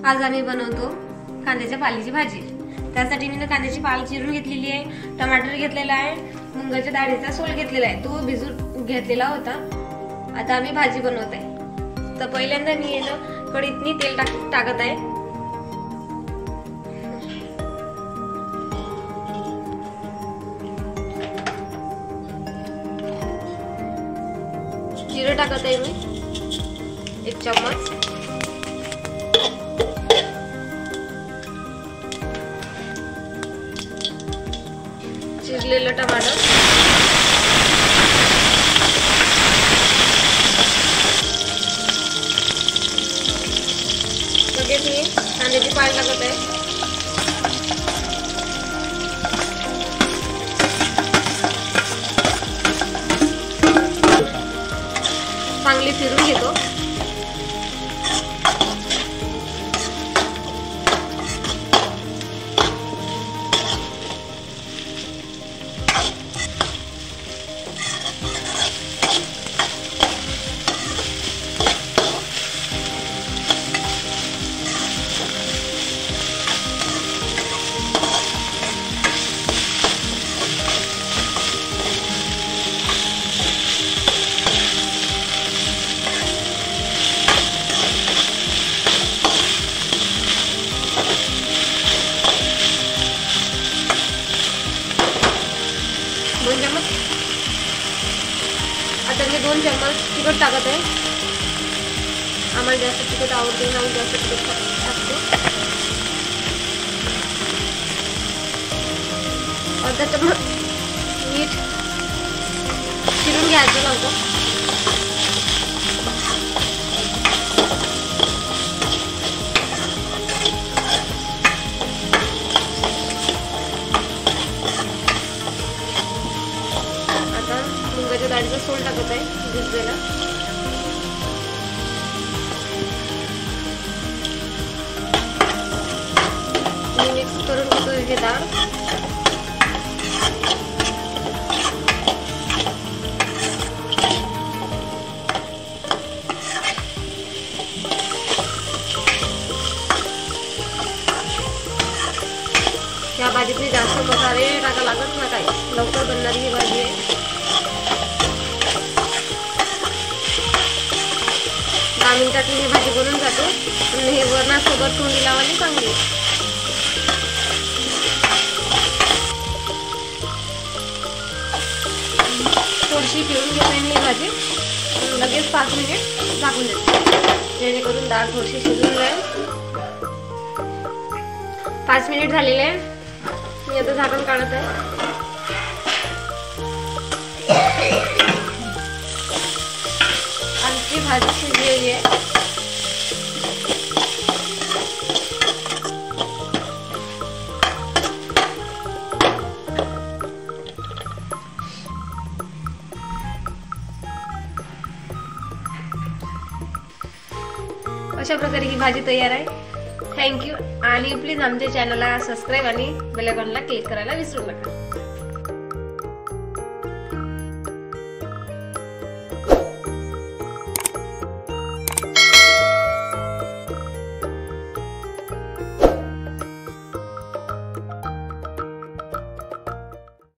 आज आम्ही बनवतो कांद्याच्या पालीची भाजी। त्यासाठी मी कांद्याची पाल चिरून घेतलेली आहे, टमाटर घेतलेला आहे, मुंगाच्या डाळीचा सोल घेतलेला आहे, तो भिजून घेतलेला होता। आता आम्ही भाजी बनवत आहे। तर पहिल्यांदा मी कढईतनी तेल टाकत आहे। जिरे टाकत आहे मी 1 चम्मच, चिरलेलं टमाटर, लगेच मी कांद्याची पाल टाकत आहे। चांगली फिरून घेतो। आता मी 2 चम्मच तिखट टाकत आहे। आम्हाला जास्त तिखट आवडते, आम्ही जास्त तिखट टाकतो। अर्धा चम्मच मीठ चिरून घ्यायचं लवकर। मुंगाच्या डाळीचा सोल टाकत आहे भिजलेला। मिक्स करून घेतो हे डाळ। या भाजीतली जास्त मसाले टाका लागत नाही, काय लवकर बनणारी ही भाजी आहे। 10 मिनिटात ही भाजी बनून जाते आणि हे वरणासोबत तोंडी लावायला चांगली। थोडीशी पिळून घेते मी ही भाजी, लगेच 5 मिनिट झाकून देते जेणेकरून डाळ थोडीशी शिजून जाईल। 5 मिनिट झालेले आहे, मी आता झाकण काढत आहे। आमची भाजी शिजलेली आहे। अशा प्रकारे ही भाजी तयार आहे। थँक्यू आणि प्लीज आमच्या चॅनलला सबस्क्राईब आणि बेल आयकॉनला क्लिक करायला विसरू नका।